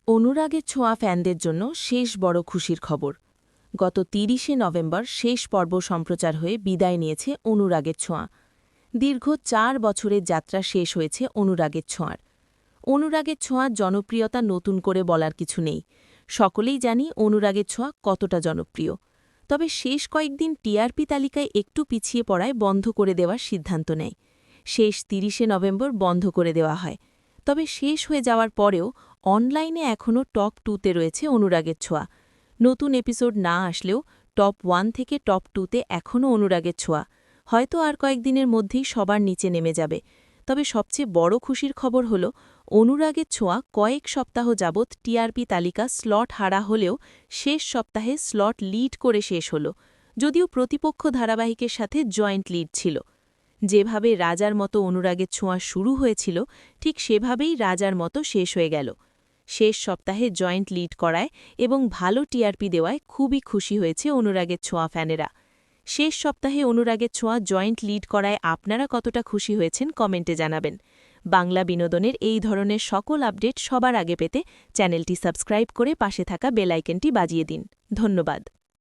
অনুরাগের ছোঁয়া ফ্যানদের জন্য শেষ বড় খুশির খবর। গত ৩০শে নভেম্বর শেষ পর্ব সম্প্রচার হয়ে বিদায় নিয়েছে অনুরাগের ছোঁয়া। দীর্ঘ ৪ বছরের যাত্রা শেষ হয়েছে অনুরাগের ছোঁয়ার। অনুরাগের ছোঁয়ার জনপ্রিয়তা নতুন করে বলার কিছু নেই। সকলেই জানি অনুরাগের ছোঁয়া কতটা জনপ্রিয়। তবে শেষ কয়েকদিন টিআরপি তালিকায় একটু পিছিয়ে পড়ায় বন্ধ করে দেওয়ার সিদ্ধান্ত নেয়। শেষ ৩০শে নভেম্বর বন্ধ করে দেওয়া হয়। তবে শেষ হয়ে যাওয়ার পরেও অনলাইনে এখনও টপ 2তে রয়েছে অনুরাগের ছোঁয়া। নতুন এপিসোড না আসলেও টপ 1 থেকে টপ 2তে এখনও অনুরাগের ছোঁয়া। হয়তো আর কয়েকদিনের মধ্যেই সবার নিচে নেমে যাবে। তবে সবচেয়ে বড় খুশির খবর হল অনুরাগের ছোঁয়া কয়েক সপ্তাহ যাবৎ টিআরপি তালিকা স্লট হারা হলেও শেষ সপ্তাহে স্লট লিড করে শেষ হল, যদিও প্রতিপক্ষ ধারাবাহিকের সাথে জয়েন্ট লিড ছিল। যেভাবে রাজার মতো অনুরাগের ছোঁয়া শুরু হয়েছিল ঠিক সেভাবেই রাজার মতো শেষ হয়ে গেল। শেষ সপ্তাহে জয়েন্ট লিড করায় এবং ভালো টিআরপি দেওয়ায় খুবই খুশি হয়েছে অনুরাগের ছোঁয়া ফ্যানেরা। শেষ সপ্তাহে অনুরাগের ছোঁয়া জয়েন্ট লিড করায় আপনারা কতটা খুশি হয়েছেন কমেন্টে জানাবেন। বাংলা বিনোদনের এই ধরনের সকল আপডেট সবার আগে পেতে চ্যানেলটি সাবস্ক্রাইব করে পাশে থাকা বেল আইকনটি বাজিয়ে দিন। ধন্যবাদ।